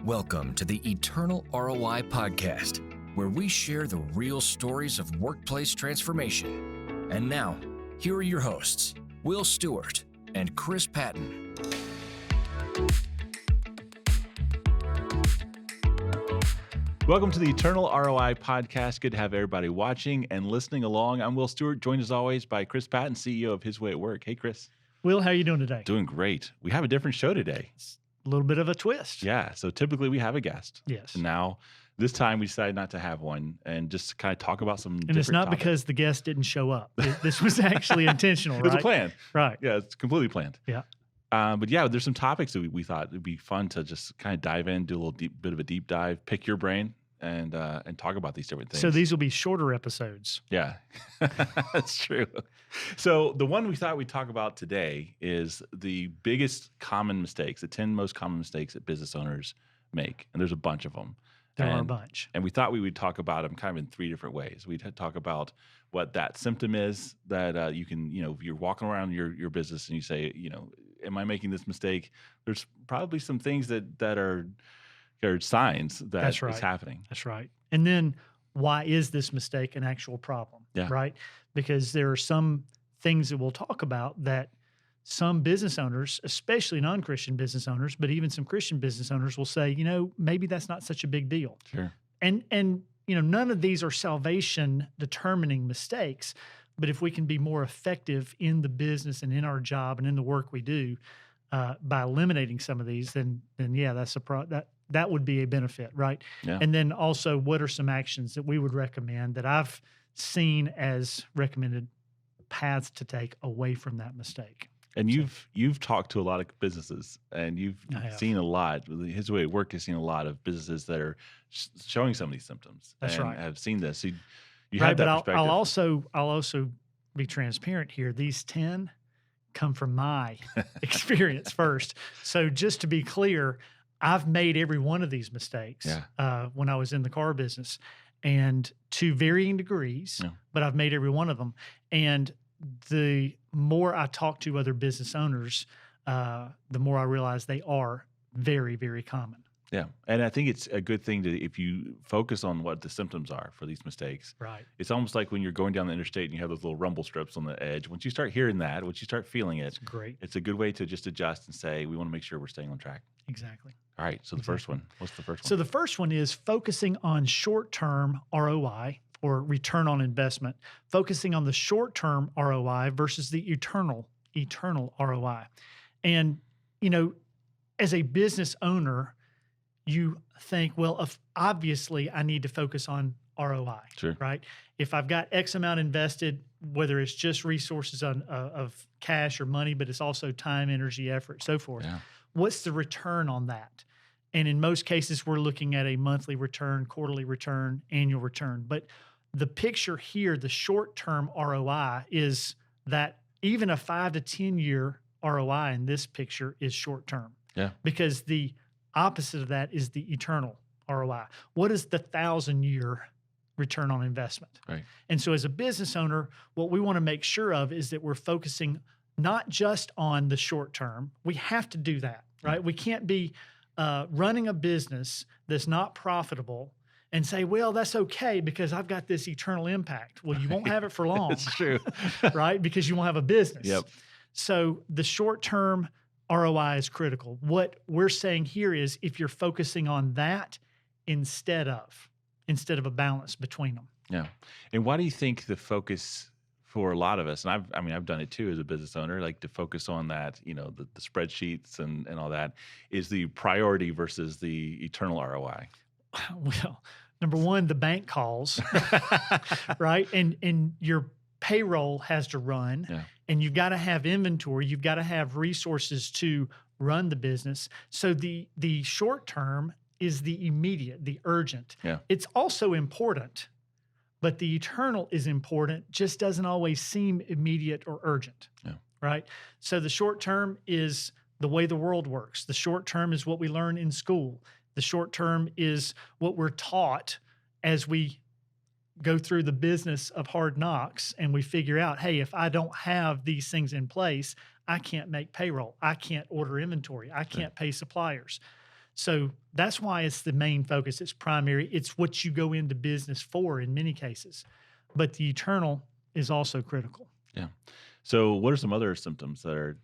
Welcome to the Eternal ROI podcast, where we share the real stories of workplace transformation. And now, here are your hosts, Will Stewart and Chris Patton. Welcome to the Eternal ROI podcast. Good to have everybody watching and listening along. I'm Will Stewart, joined as always by Chris Patton, CEO of His Way at Work. Hey, Chris. Will, how are you doing today? Doing great. We have a different show today. A little bit of a twist. Yeah. So typically we have a guest. Yes. And now, this time we decided not to have one and just kind of talk about some different And it's not topics. because the guest didn't show up. This was actually intentional, It was right? a plan. Right. Yeah, it's completely planned. Yeah. But yeah, there's some topics that we thought it'd be fun to just kind of dive in, do a little bit of a deep dive, pick your brain, and talk about these different things. So these will be shorter episodes. Yeah, that's true. So the one we thought we'd talk about today is the biggest common mistakes, the 10 most common mistakes that business owners make. And there's a bunch of them. There are a bunch. And we thought we would talk about them kind of in three different ways. We'd talk about what that symptom is that you can, if you're walking around your business and you say, am I making this mistake? There's probably some things that are signs that That's right. it's happening. That's right. And then why is this mistake an actual problem? Yeah. Right? Because there are some things that we'll talk about that some business owners, especially non-Christian business owners, but even some Christian business owners will say, maybe that's not such a big deal. Sure. And none of these are salvation determining mistakes, but if we can be more effective in the business and in our job and in the work we do by eliminating some of these, then yeah, that would be a benefit, right? Yeah. And then also, what are some actions that we would recommend that I've seen as recommended paths to take away from that mistake? And you've talked to a lot of businesses, and you've seen a lot. His Way at Work has seen a lot of businesses that are showing some of these symptoms. That's and right. Have seen this. So you right, have that but perspective. I'll also be transparent here. These 10 come from my experience first. So just to be clear, I've made every one of these mistakes when I was in the car business, and to varying degrees, but I've made every one of them. And the more I talk to other business owners, the more I realize they are very, very common. Yeah. And I think it's a good thing if you focus on what the symptoms are for these mistakes. Right. It's almost like when you're going down the interstate and you have those little rumble strips on the edge. Once you start hearing that, once you start feeling it, great. It's a good way to just adjust and say, we want to make sure we're staying on track. Exactly. All right. So the first one, what's the first one? So the first one is focusing on short-term ROI, or return on investment, focusing on the short-term ROI versus the eternal ROI. And, as a business owner, you think, well, obviously I need to focus on ROI, Sure. Right? If I've got X amount invested, whether it's just resources of cash or money, but it's also time, energy, effort, so forth. Yeah. What's the return on that? And in most cases, we're looking at a monthly return, quarterly return, annual return. But the picture here, the short-term ROI, is that even a 5 to 10 year ROI in this picture is short-term. Yeah. Because the opposite of that is the eternal ROI. What is the 1,000-year return on investment? Right. And so as a business owner, what we want to make sure of is that we're focusing not just on the short term. We have to do that, right? We can't be running a business that's not profitable and say, well, that's okay because I've got this eternal impact. Well, you won't have it for long. That's true. Right? Because you won't have a business. Yep. So the short-term ROI is critical. What we're saying here is if you're focusing on that instead of a balance between them. Yeah. And why do you think the focus for a lot of us, and I've done it too as a business owner, like to focus on that, the spreadsheets and all that, is the priority versus the eternal ROI? Well, number one, the bank calls, right? And your payroll has to run, and you've got to have inventory. You've got to have resources to run the business. So the short term is the immediate, the urgent. Yeah. It's also important, but the eternal is important, just doesn't always seem immediate or urgent, right? So the short term is the way the world works. The short term is what we learn in school. The short term is what we're taught as we go through the business of hard knocks and we figure out, hey, if I don't have these things in place, I can't make payroll. I can't order inventory. I can't pay suppliers. So that's why it's the main focus. It's primary. It's what you go into business for in many cases. But the eternal is also critical. Yeah. So what are some other symptoms that are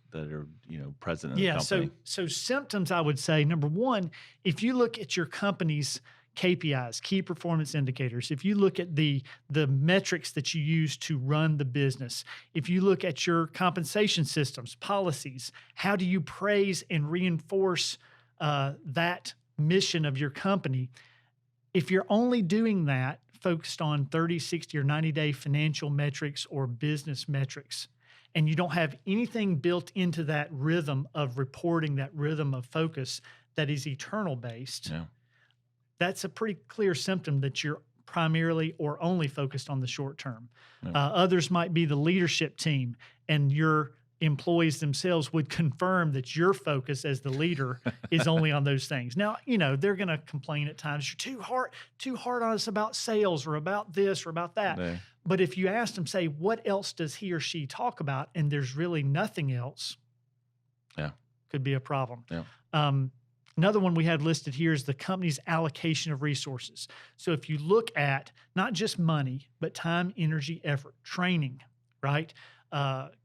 present in the company? So symptoms, I would say, number one, if you look at your company's KPIs, key performance indicators, if you look at the metrics that you use to run the business, if you look at your compensation systems, policies, how do you praise and reinforce that mission of your company? If you're only doing that focused on 30, 60, or 90-day financial metrics or business metrics, and you don't have anything built into that rhythm of reporting, that rhythm of focus that is eternal based, that's a pretty clear symptom that you're primarily or only focused on the short term. Others might be the leadership team, and your employees themselves would confirm that your focus as the leader is only on those things. Now, they're going to complain at times, you're too hard on us about sales or about this or about that. Yeah. But if you ask them, say, what else does he or she talk about? And there's really nothing else. Could be a problem. Another one we had listed here is the company's allocation of resources. So if you look at not just money, but time, energy, effort, training, right?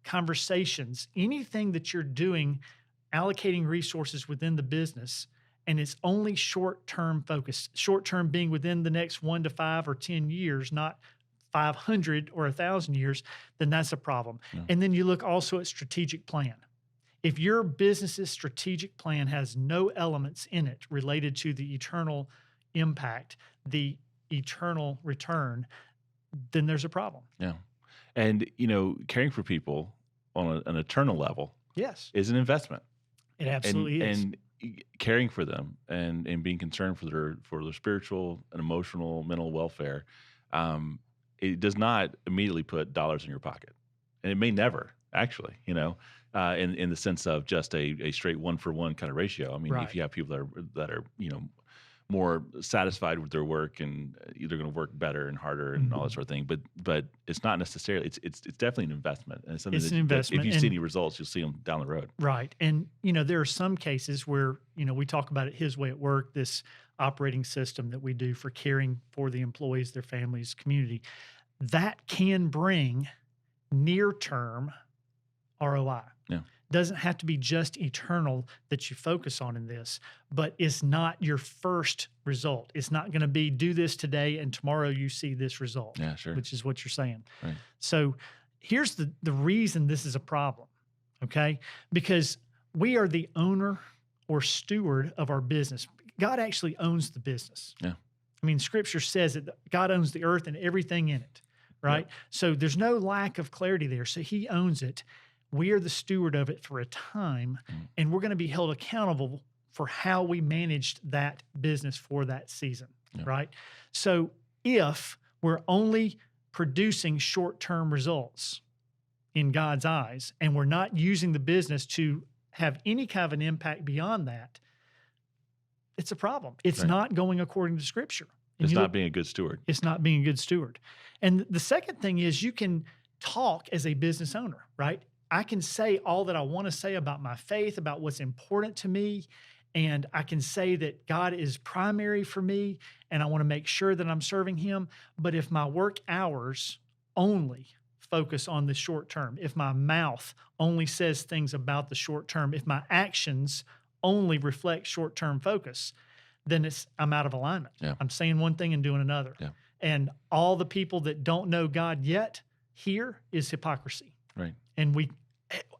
Conversations, anything that you're doing, allocating resources within the business, and it's only short-term focused, short-term being within the next 1 to 5 or 10 years, not 500 or 1,000 years, then that's a problem. And then you look also at strategic plan. If your business's strategic plan has no elements in it related to the eternal impact, the eternal return, then there's a problem. Yeah. And, caring for people on an eternal level is an investment. It absolutely is. And caring for them and being concerned for their spiritual and emotional, mental welfare, it does not immediately put dollars in your pocket. And it may never, actually, in the sense of just a straight 1-for-1 kind of ratio. I mean, if you have people that are more satisfied with their work and they're going to work better and harder and all that sort of thing, but it's not necessarily. It's definitely an investment, and it's something an investment. If you see any results, you'll see them down the road. Right, and there are some cases where we talk about it His Way at Work, this operating system that we do for caring for the employees, their families, community, that can bring near-term ROI. Doesn't have to be just eternal that you focus on in this, but it's not your first result. It's not going to be do this today and tomorrow you see this result, which is what you're saying. Right. So here's the reason this is a problem, okay? Because we are the owner or steward of our business. God actually owns the business. I mean, Scripture says that God owns the earth and everything in it, right? So there's no lack of clarity there. So He owns it. We are the steward of it for a time, and we're going to be held accountable for how we managed that business for that season, right? So if we're only producing short-term results in God's eyes, and we're not using the business to have any kind of an impact beyond that, it's a problem. It's not going according to Scripture. It's not being a good steward. It's not being a good steward. And the second thing is you can talk as a business owner, right? I can say all that I want to say about my faith, about what's important to me, and I can say that God is primary for me, and I want to make sure that I'm serving Him. But if my work hours only focus on the short term, if my mouth only says things about the short term, if my actions only reflect short-term focus, then I'm out of alignment. I'm saying one thing and doing another. And all the people that don't know God yet, here is hypocrisy. Right. And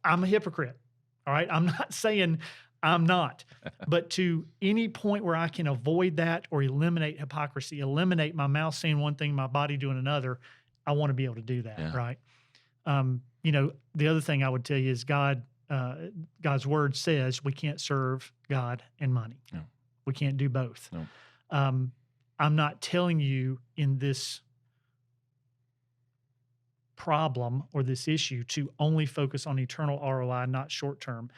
I'm a hypocrite, all right? I'm not saying I'm not, but to any point where I can avoid that or eliminate hypocrisy, eliminate my mouth saying one thing, my body doing another, I want to be able to do that, right? The other thing I would tell you is God's word says we can't serve God and money. We can't do both. I'm not telling you in this problem or this issue to only focus on eternal ROI, not short term,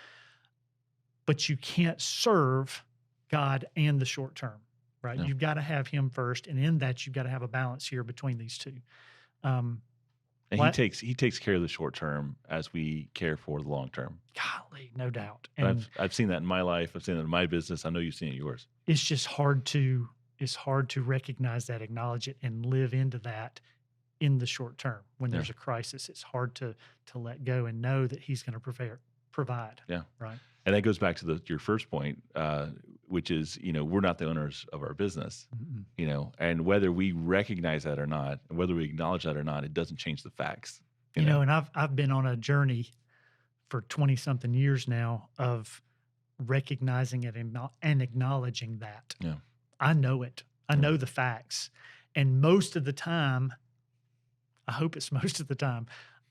but you can't serve God and the short term, right? You've got to have Him first, and in that you've got to have a balance here between these two. And he takes care of the short term as we care for the long term. Golly, no doubt. And I've seen that in my life. I've seen that in my business. I know you've seen it in yours. It's just hard to recognize that, acknowledge it, and live into that in the short term. When there's a crisis, it's hard to let go and know that he's going to provide. Yeah. Right. And that goes back to your first point, which is, we're not the owners of our business, and whether we recognize that or not, and whether we acknowledge that or not, it doesn't change the facts. You know, and I've been on a journey for 20 something years now of recognizing it and acknowledging that. Yeah. I know it. I know the facts. And most of the time, I hope it's most of the time,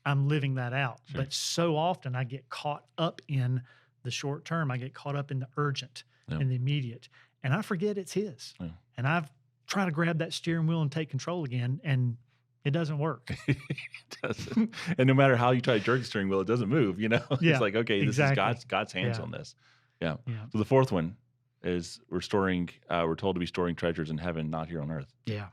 I'm living that out. Sure. But so often I get caught up in the short term. I get caught up in the urgent and the immediate. And I forget it's his. Yeah. And I've tried to grab that steering wheel and take control again, and it doesn't work. It doesn't. And no matter how you try to jerk the steering wheel, it doesn't move, Yeah. It's like, okay, this is God's hands on this. Yeah. So the fourth one is we're told to be storing treasures in heaven, not here on earth. Yeah.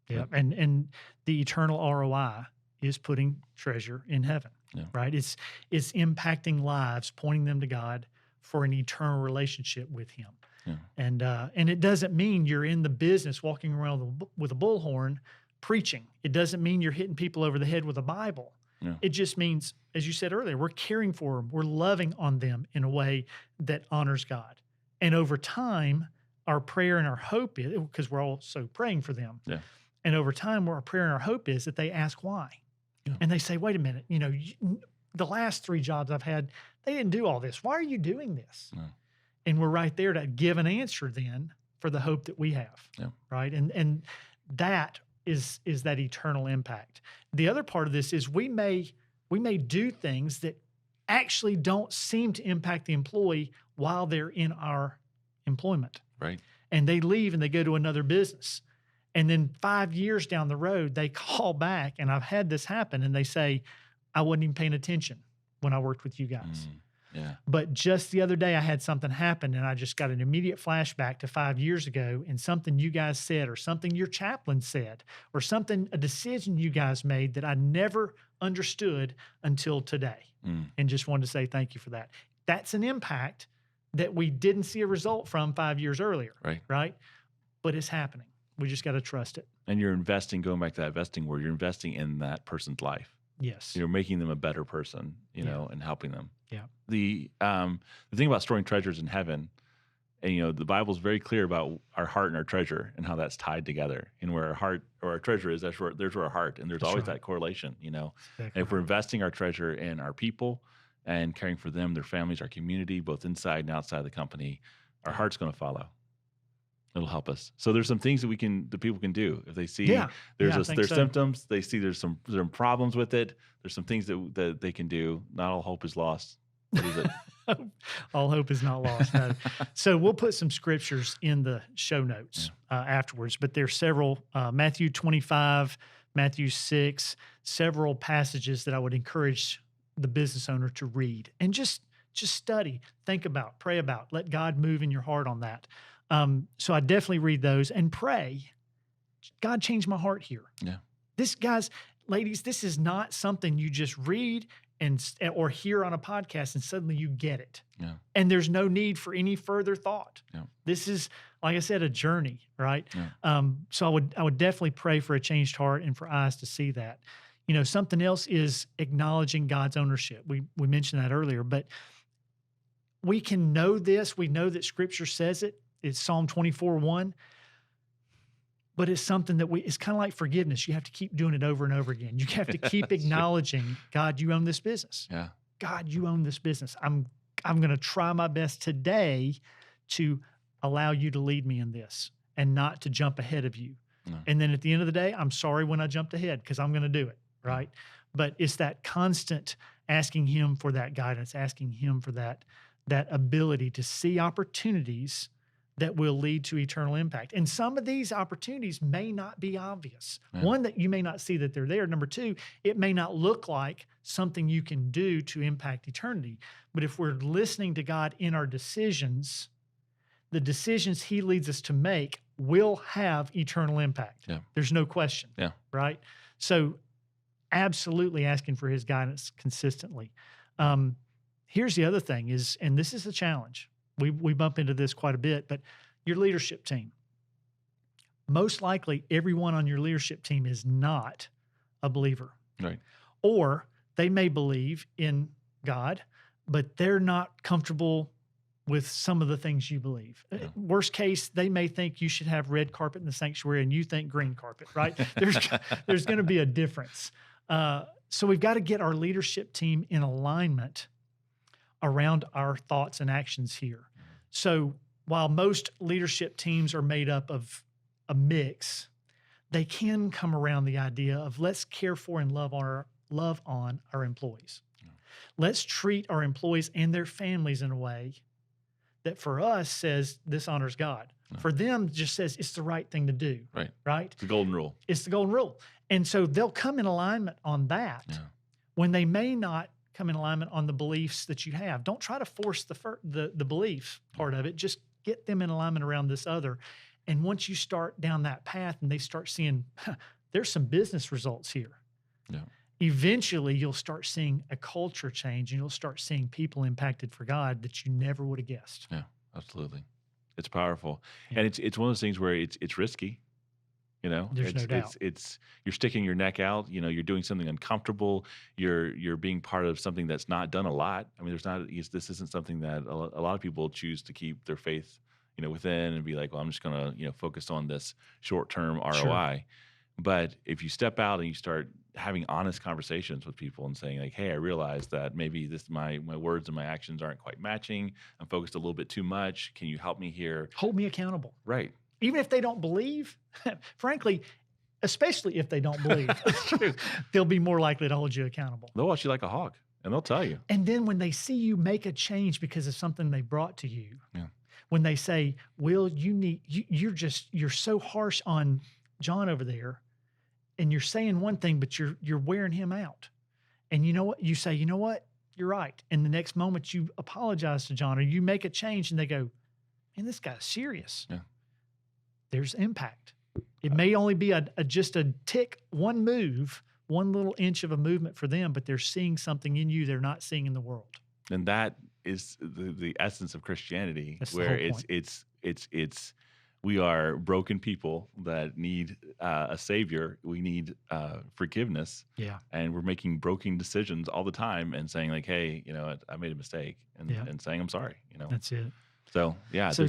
Yeah. And the eternal ROI is putting treasure in heaven, right? It's impacting lives, pointing them to God for an eternal relationship with him. Yeah. And it doesn't mean you're in the business walking around with a bullhorn preaching. It doesn't mean you're hitting people over the head with a Bible. Yeah. It just means, as you said earlier, we're caring for them. We're loving on them in a way that honors God. And over time, our prayer and our hope is, because we're also praying for them. Yeah. And over time, our prayer and our hope is that they ask why. Yeah. And they say, wait a minute, the last 3 jobs I've had, they didn't do all this. Why are you doing this? Yeah. And we're right there to give an answer then for the hope that we have. Yeah. Right. And that is that eternal impact. The other part of this is we may do things that actually don't seem to impact the employee while they're in our employment. Right. And they leave and they go to another business. And then 5 years down the road, they call back, and I've had this happen, and they say, I wasn't even paying attention when I worked with you guys. Yeah. But just the other day, I had something happen, and I just got an immediate flashback to 5 years ago, and something you guys said, or something your chaplain said, or a decision you guys made that I never understood until today. And just wanted to say thank you for that. That's an impact that we didn't see a result from 5 years earlier. Right? But it's happening. We just got to trust it. And you're investing, going back to that investing word, you're investing in that person's life. Yes. You're making them a better person, and helping them. Yeah. The thing about storing treasures in heaven, and the Bible's very clear about our heart and our treasure and how that's tied together. And where our heart or our treasure is, there's where our heart, and there's always that correlation, Exactly. And if we're investing our treasure in our people and caring for them, their families, our community, both inside and outside the company, our heart's going to follow. It'll help us. So there's some things that people can do if they see there's symptoms. They see there's some problems with it. There's some things that they can do. Not all hope is lost. What is it? All hope is not lost. No. So we'll put some scriptures in the show notes afterwards. But there's several Matthew 25, Matthew 6, several passages that I would encourage the business owner to read and just study, think about, pray about. Let God move in your heart on that. So I definitely read those and pray. God changed my heart here. Yeah. This, guys, ladies, this is not something you just read or hear on a podcast and suddenly you get it. Yeah. And there's no need for any further thought. Yeah. This is, like I said, a journey, right? Yeah. So I would definitely pray for a changed heart and for eyes to see that. Something else is acknowledging God's ownership. We mentioned that earlier, but we can know this. We know that Scripture says it. It's Psalm 24:1, but it's something that it's kind of like forgiveness. You have to keep doing it over and over again. You have to keep acknowledging, God, you own this business. Yeah. God, you own this business. I'm going to try my best today to allow you to lead me in this and not to jump ahead of you. No. And then at the end of the day, I'm sorry when I jumped ahead because I'm going to do it, right? But it's that constant asking him for that guidance, asking him for that ability to see opportunities that will lead to eternal impact. And some of these opportunities may not be obvious. Yeah. One, that you may not see that they're there. Number two, it may not look like something you can do to impact eternity. But if we're listening to God in our decisions, the decisions he leads us to make will have eternal impact. Yeah. There's no question. Yeah. Right? So absolutely asking for his guidance consistently. Here's the other thing is, and this is a challenge. We bump into this quite a bit, but your leadership team. Most likely, everyone on your leadership team is not a believer. Right. Or they may believe in God, but they're not comfortable with some of the things you believe. Yeah. Worst case, they may think you should have red carpet in the sanctuary and you think green carpet, right? There's going to be a difference. So we've got to get our leadership team in alignment around our thoughts and actions here. So while most leadership teams are made up of a mix, they can come around the idea of let's care for and love on our employees. Yeah. Let's treat our employees and their families in a way that for us says this honors God. Yeah. For them just says it's the right thing to do. Right? It's the golden rule. It's the golden rule. And so they'll come in alignment on that when they may not come in alignment on the beliefs that you have. Don't try to force the belief part of it. Just get them in alignment around this other. And once you start down that path and they start seeing, there's some business results here. Yeah. Eventually, you'll start seeing a culture change and you'll start seeing people impacted for God that you never would have guessed. Yeah, absolutely. It's powerful. Yeah. And it's one of those things where it's risky. There's no doubt. It's you're sticking your neck out. You're doing something uncomfortable. You're being part of something that's not done a lot. I mean, this isn't something that a lot of people choose to keep their faith, within and be like, well, I'm just going to, focus on this short-term ROI. Sure. But if you step out and you start having honest conversations with people and saying like, hey, I realize that maybe my words and my actions aren't quite matching. I'm focused a little bit too much. Can you help me here? Hold me accountable. Right. Even if they don't believe, frankly, especially if they don't believe, they'll be more likely to hold you accountable. They'll watch you like a hog and they'll tell you. And then when they see you make a change because of something they brought to you, when they say, Will, you're so harsh on John over there and you're saying one thing, but you're wearing him out. And you know what? You say, you know what? You're right. And the next moment you apologize to John or you make a change and they go, man, this guy's serious. Yeah. There's impact. It may only be just a tick, one move, one little inch of a movement for them, but they're seeing something in you they're not seeing in the world. And that is the essence of Christianity. That's where it's we are broken people that need a savior. We need forgiveness. Yeah. And we're making broken decisions all the time and saying like, hey, I made a mistake and saying I'm sorry. That's it. So yeah. So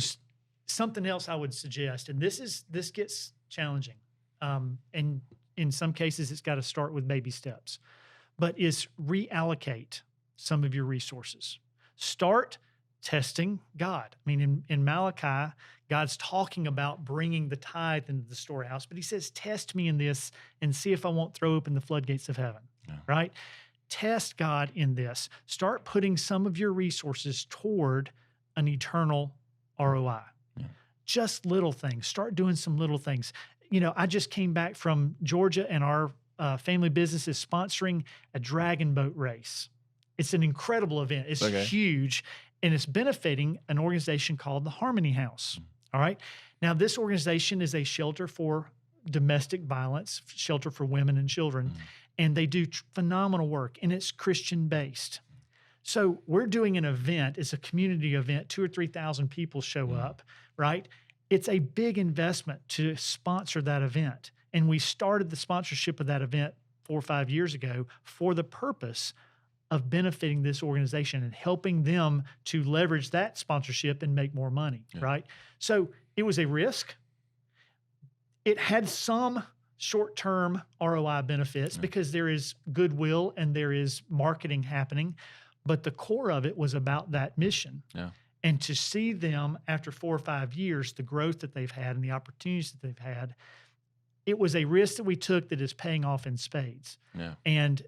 something else I would suggest, and this gets challenging, and in some cases it's got to start with baby steps, but is reallocate some of your resources. Start testing God. I mean, in Malachi, God's talking about bringing the tithe into the storehouse, but he says, test me in this and see if I won't throw open the floodgates of heaven, right? Test God in this. Start putting some of your resources toward an eternal ROI. Just little things. Start doing some little things. I just came back from Georgia and our family business is sponsoring a dragon boat race. It's an incredible event. It's huge, and it's benefiting an organization called the Harmony House. All right. Now, this organization is a shelter for domestic violence, shelter for women and children, and they do phenomenal work, and it's Christian-based. So we're doing an event. It's a community event. 2,000 or 3,000 people show up, right? It's a big investment to sponsor that event. And we started the sponsorship of that event 4 or 5 years ago for the purpose of benefiting this organization and helping them to leverage that sponsorship and make more money, right? So it was a risk. It had some short-term ROI benefits because there is goodwill and there is marketing happening, but the core of it was about that mission. Yeah. And to see them after 4 or 5 years, the growth that they've had and the opportunities that they've had, it was a risk that we took that is paying off in spades. Yeah. And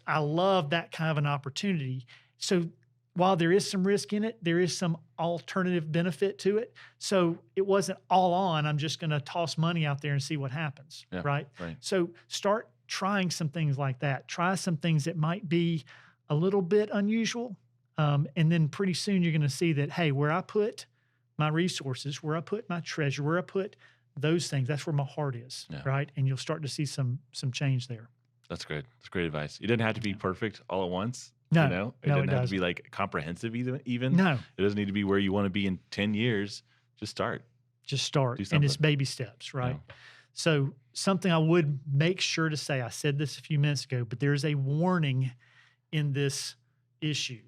I love that kind of an opportunity. So while there is some risk in it, there is some alternative benefit to it. So it wasn't all on, I'm just going to toss money out there and see what happens, right? So start trying some things like that. Try some things that might be a little bit unusual. And then pretty soon you're going to see that, hey, where I put my resources, where I put my treasure, where I put those things, that's where my heart is, right? And you'll start to see some change there. That's great. That's great advice. It doesn't have to be perfect all at once. No, you know, it no, doesn't it have to doesn't. be like comprehensive even. No, It doesn't need to be where you want to be in 10 years. Just start. just start. Do And it's something. baby steps, right? Yeah. So something I would make sure to say, I said this a few minutes ago, but there's a warning in this issue.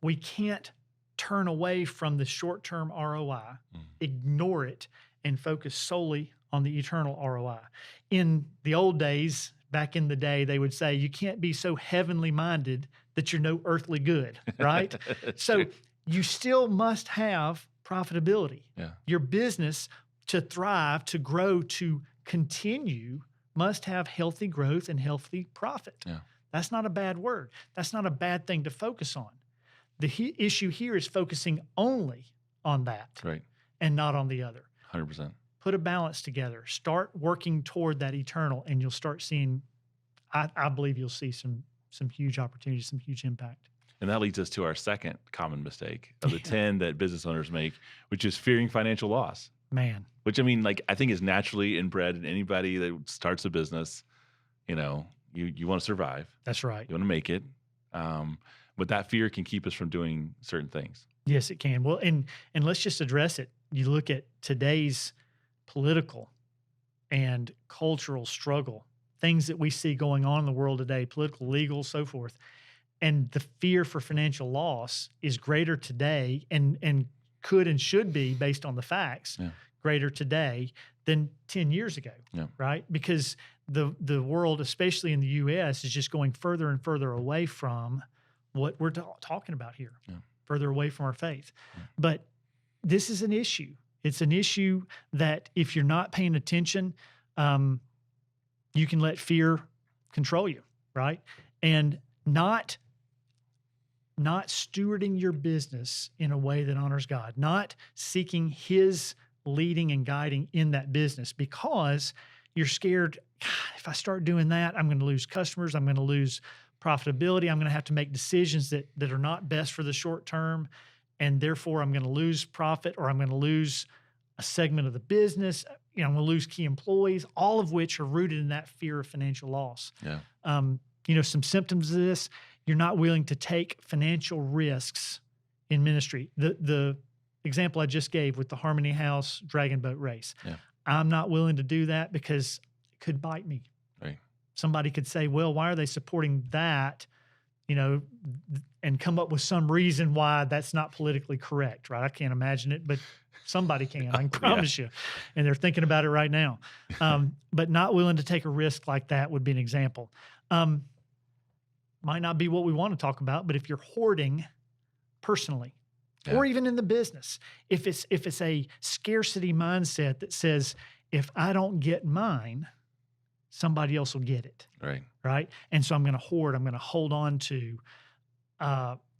We can't turn away from the short-term ROI, ignore it, and focus solely on the eternal ROI. In the old days, back in the day, they would say, you can't be so heavenly minded that you're no earthly good, right? So you still must have profitability. Yeah. Your business to thrive, to grow, to continue must have healthy growth and healthy profit. Yeah. That's not a bad word. That's not a bad thing to focus on. The issue here is focusing only on that Right. and not on the other. 100%. Put a balance together. Start working toward that eternal, and you'll start seeing, I believe you'll see some huge opportunities, some huge impact. And that leads us to our second common mistake of the 10 that business owners make, which is fearing financial loss. Man. Which, I mean, like, I think is naturally inbred in anybody that starts a business. You know, you want to survive. That's right. You want to make it. But that fear can keep us from doing certain things. Yes, it can. Well, and let's just address it. You look at today's political and cultural struggle, things that we see going on in the world today, political, legal, so forth. And the fear for financial loss is greater today and could and should be, based on the facts, greater today than 10 years ago, right? Because the world, especially in the U.S., is just going further and further away from what we're talking about here, further away from our faith. But this is an issue. It's an issue that if you're not paying attention, you can let fear control you, right? And not stewarding your business in a way that honors God, not seeking His leading and guiding in that business because you're scared, God, if I start doing that, I'm going to lose customers, I'm going to lose profitability, I'm going to have to make decisions that are not best for the short term, and therefore I'm going to lose profit, or I'm going to lose a segment of the business, I'm going to lose key employees, all of which are rooted in that fear of financial loss. Some symptoms of this: you're not willing to take financial risks in ministry. The example I just gave with the Harmony House Dragon Boat Race. I'm not willing to do that because it could bite me. Right. Somebody could say, well, why are they supporting that? And come up with some reason why that's not politically correct, right? I can't imagine it, but somebody can, I can promise you. And they're thinking about it right now. But not willing to take a risk like that would be an example. Might not be what we want to talk about, but if you're hoarding personally, or even in the business, if it's a scarcity mindset that says, if I don't get mine, somebody else will get it. Right. And so I'm going to hoard, I'm going to hold on to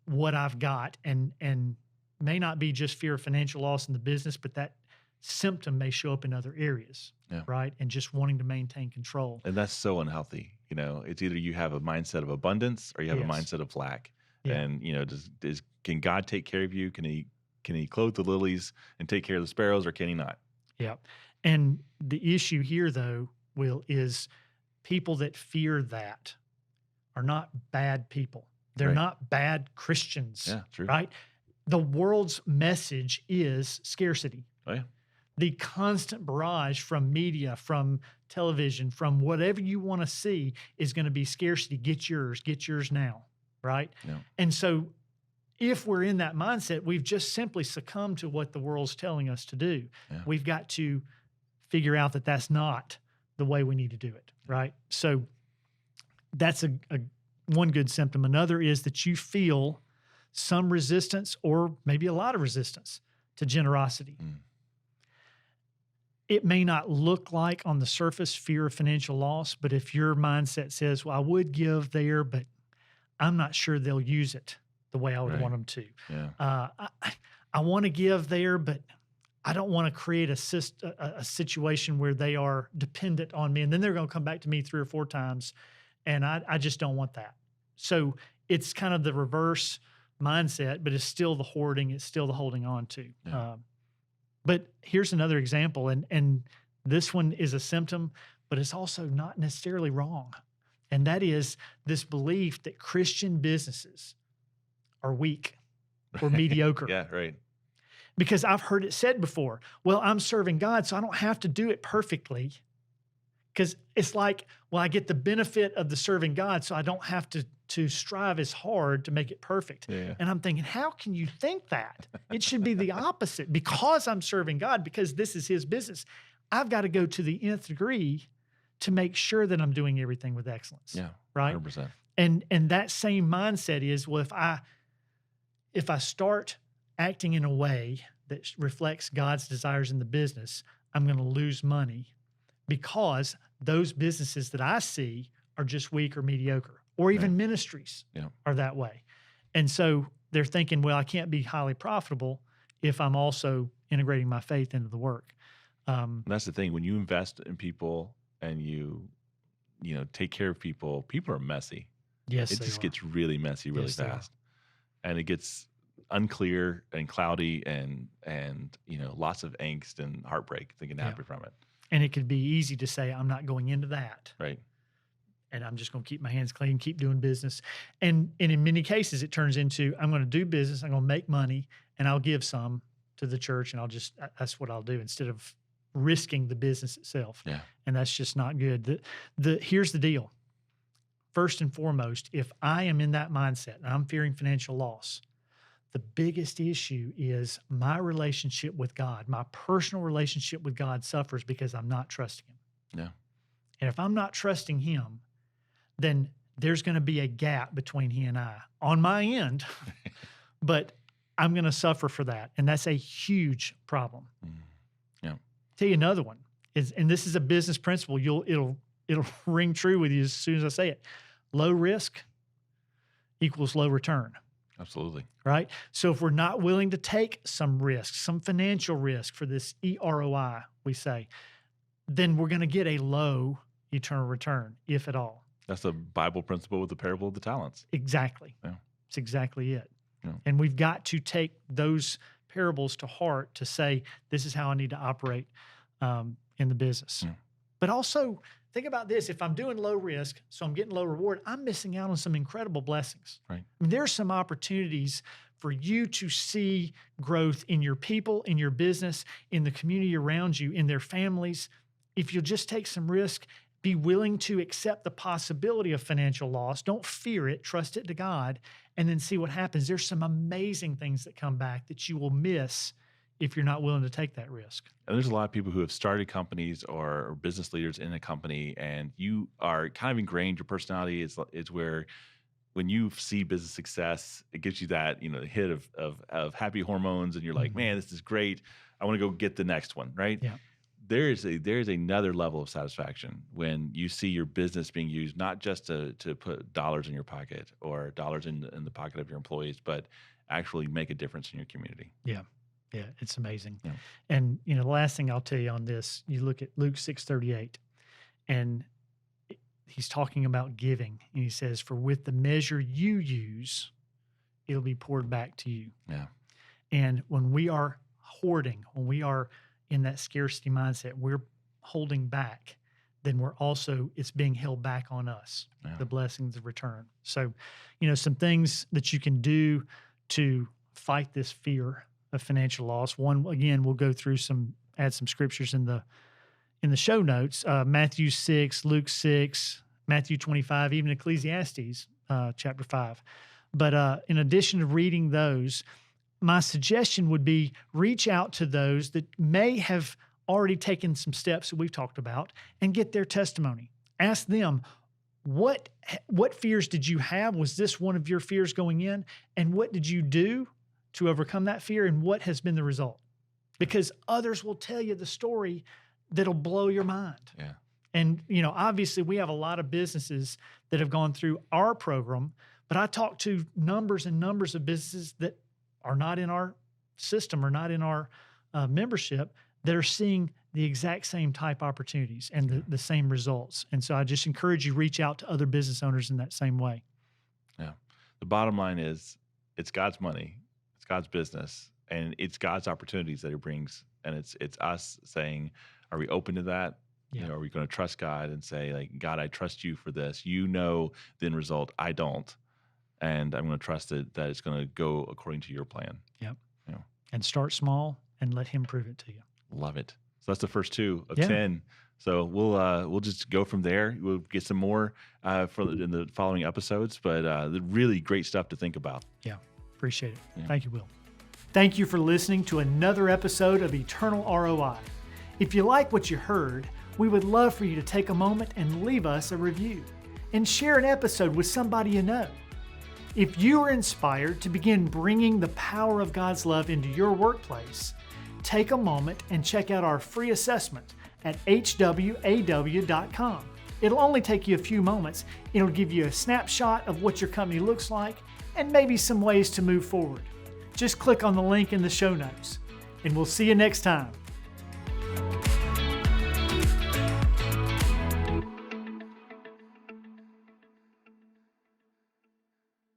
what I've got, and may not be just fear of financial loss in the business, but that symptom may show up in other areas. Right. And just wanting to maintain control. And that's so unhealthy. It's either you have a mindset of abundance or you have a mindset of lack. And, can God take care of you? Can he clothe the lilies and take care of the sparrows, or can he not? Yeah. And the issue here, though, Will, is people that fear that are not bad people. They're not bad Christians. Yeah, true. Right? The world's message is scarcity. Oh, yeah. The constant barrage from media, from television, from whatever you want to see is going to be scarcity. Get yours now. Right? Yeah. And so if we're in that mindset, we've just simply succumbed to what the world's telling us to do. We've got to figure out that that's not the way we need to do it, right? So that's a one good symptom. Another is that you feel some resistance, or maybe a lot of resistance, to generosity. It may not look like on the surface fear of financial loss, but if your mindset says, well, I would give there, but I'm not sure they'll use it the way I would want them to. I want to give there, but I don't want to create a situation where they are dependent on me, and then they're going to come back to me 3 or 4 times, and I just don't want that. So it's kind of the reverse mindset, but it's still the hoarding, it's still the holding on to. But here's another example, and this one is a symptom, but it's also not necessarily wrong. And that is this belief that Christian businesses are weak or mediocre. Yeah, right. Because I've heard it said before, well, I'm serving God, so I don't have to do it perfectly. Because it's like, well, I get the benefit of the serving God, so I don't have to strive as hard to make it perfect. Yeah. And I'm thinking, how can you think that? It should be the opposite. Because I'm serving God, because this is his business, I've got to go to the nth degree to make sure that I'm doing everything with excellence. Yeah, right. 100%. And that same mindset is, well, if I start acting in a way that reflects God's desires in the business, I'm going to lose money because those businesses that I see are just weak or mediocre, or even ministries are that way. And so they're thinking, well, I can't be highly profitable if I'm also integrating my faith into the work. That's the thing. When you invest in people and you take care of people, people are messy. Yes, it just gets really messy really fast, and it gets unclear and cloudy, and lots of angst and heartbreak that can happen from it. And it could be easy to say, I'm not going into that. Right. And I'm just going to keep my hands clean, keep doing business. And in many cases, it turns into, I'm going to do business, I'm going to make money, and I'll give some to the church, and that's what I'll do instead of risking the business itself. Yeah. And that's just not good. Here's the deal. First and foremost, if I am in that mindset and I'm fearing financial loss, the biggest issue is my relationship with God. My personal relationship with God suffers because I'm not trusting him. Yeah. And if I'm not trusting him, then there's going to be a gap between he and I on my end, but I'm going to suffer for that. And that's a huge problem. Yeah. Tell you another one and this is a business principle. It'll ring true with you as soon as I say it. Low risk equals low return. Absolutely. Right? So if we're not willing to take some risk, some financial risk for this EROI, we say, then we're going to get a low eternal return, if at all. That's a Bible principle with the parable of the talents. Exactly. Yeah. It's exactly it. Yeah. And we've got to take those parables to heart to say, this is how I need to operate in the business. Yeah. But also, think about this. If I'm doing low risk, so I'm getting low reward, I'm missing out on some incredible blessings. Right. I mean, there's some opportunities for you to see growth in your people, in your business, in the community around you, in their families. If you'll just take some risk, be willing to accept the possibility of financial loss. Don't fear it. Trust it to God, and then see what happens. There's some amazing things that come back that you will miss if you're not willing to take that risk. And there's a lot of people who have started companies or business leaders in a company, and you are kind of ingrained. Your personality is where when you see business success, it gives you that hit of happy hormones, and you're like, man, this is great. I want to go get the next one, right? Yeah. There is another level of satisfaction when you see your business being used not just to put dollars in your pocket or dollars in the pocket of your employees, but actually make a difference in your community. Yeah. Yeah, it's amazing. Yeah. And the last thing I'll tell you on this, you look at Luke 6:38, and he's talking about giving, and he says, "For with the measure you use, it'll be poured back to you." Yeah. And when we are hoarding, when we are in that scarcity mindset, we're holding back, then it's being held back on us, the blessings of return. So, some things that you can do to fight this fear of financial loss. One, again, we'll go through add some scriptures in the show notes, Matthew 6, Luke 6, Matthew 25, even Ecclesiastes chapter 5. But in addition to reading those, my suggestion would be reach out to those that may have already taken some steps that we've talked about and get their testimony. Ask them, what fears did you have? Was this one of your fears going in? And what did you do to overcome that fear, and what has been the result? Because others will tell you the story that'll blow your mind. Yeah. And, obviously we have a lot of businesses that have gone through our program, but I talk to numbers and numbers of businesses that are not in our system or not in our membership that are seeing the exact same type opportunities and the same results. And so I just encourage you, reach out to other business owners in that same way. Yeah. The bottom line is it's God's money. It's God's business, and it's God's opportunities that he brings. And it's us saying, are we open to that? You know, are we going to trust God and say, like, God, I trust you for this. You know the end result. I don't. And I'm going to trust that it's going to go according to your plan. Yep. You know. And start small and let him prove it to you. Love it. So that's the first 2 of 10. So we'll just go from there. We'll get some more in the following episodes, but really great stuff to think about. Yeah. Appreciate it. Yeah. Thank you, Will. Thank you for listening to another episode of Eternal ROI. If you like what you heard, we would love for you to take a moment and leave us a review and share an episode with somebody you know. If you are inspired to begin bringing the power of God's love into your workplace, take a moment and check out our free assessment at hwaw.com. It'll only take you a few moments. It'll give you a snapshot of what your company looks like and maybe some ways to move forward. Just click on the link in the show notes, and we'll see you next time.